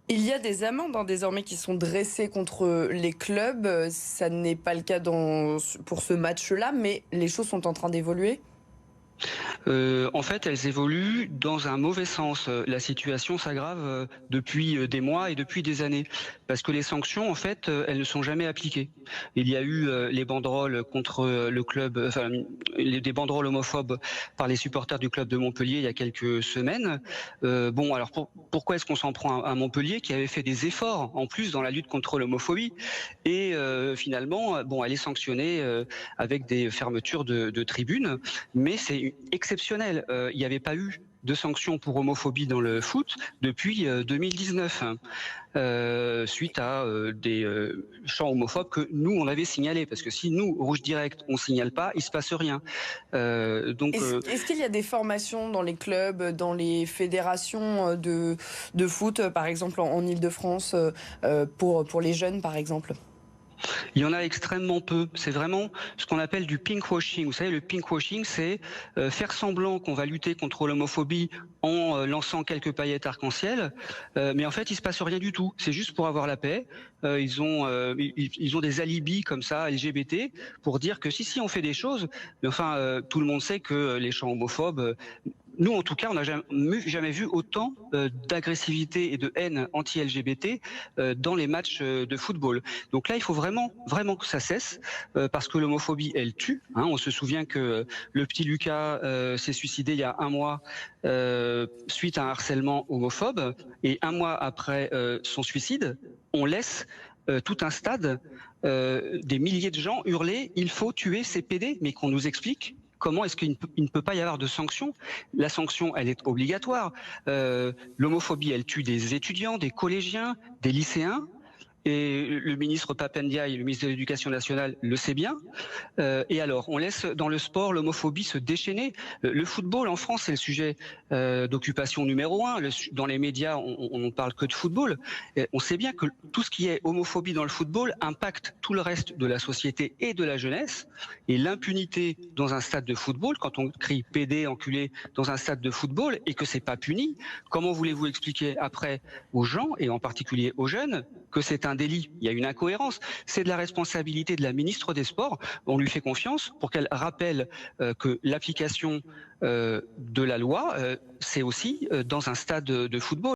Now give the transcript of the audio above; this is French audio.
Il y a des amendes désormais qui sont dressées contre les clubs. Ça n'est pas le cas pour ce match-là, mais les choses sont en train d'évoluer. En fait, elles évoluent dans un mauvais sens. La situation s'aggrave depuis des mois et depuis des années, parce que les sanctions, en fait, elles ne sont jamais appliquées. Il y a eu les banderoles contre le club, enfin des banderoles homophobes par les supporters du club de Montpellier il y a quelques semaines. Bon, alors pourquoi est-ce qu'on s'en prend à Montpellier, qui avait fait des efforts en plus dans la lutte contre l'homophobie, et finalement, bon, elle est sanctionnée avec des fermetures de tribunes, mais c'est exceptionnel. Il n'y avait pas eu de sanctions pour homophobie dans le foot depuis 2019, suite à des chants homophobes que nous, on avait signalés. Parce que si nous, Rouge Direct, on signale pas, il se passe rien. Donc, Est-ce qu'il y a des formations dans les clubs, dans les fédérations de foot, par exemple en Île-de-France, pour les jeunes, par exemple? il y en a extrêmement peu. C'est vraiment ce qu'on appelle du pinkwashing. Vous savez, le pinkwashing, c'est faire semblant qu'on va lutter contre l'homophobie en lançant quelques paillettes arc-en-ciel, mais en fait, il se passe rien du tout. C'est juste pour avoir la paix. Ils ont des alibis comme ça, LGBT, pour dire que si on fait des choses, mais enfin, tout le monde sait que les chants homophobes, nous, en tout cas, on n'a jamais vu autant d'agressivité et de haine anti-LGBT dans les matchs de football. Donc là, il faut vraiment, vraiment que ça cesse, parce que l'homophobie, elle tue. Hein. On se souvient que le petit Lucas s'est suicidé il y a un mois suite à un harcèlement homophobe, et un mois après son suicide, on laisse tout un stade, des milliers de gens hurler « il faut tuer ces PD », mais qu'on nous explique comment est-ce qu'il ne peut pas y avoir de sanction. La sanction, elle est obligatoire. L'homophobie, elle tue des étudiants, des collégiens, des lycéens. Et le ministre Papendiaï, le ministre de l'Éducation nationale, le sait bien. Et alors, on laisse dans le sport l'homophobie se déchaîner. Le football en France, c'est le sujet d'occupation numéro un. Dans les médias, on ne parle que de football. Et on sait bien que tout ce qui est homophobie dans le football impacte tout le reste de la société et de la jeunesse. Et l'impunité dans un stade de football, quand on crie PD, enculé dans un stade de football et que c'est pas puni, comment voulez-vous expliquer après aux gens, et en particulier aux jeunes, que c'est un délit? Il y a une incohérence. C'est de la responsabilité de la ministre des Sports. On lui fait confiance pour qu'elle rappelle que l'application de la loi, c'est aussi dans un stade de football.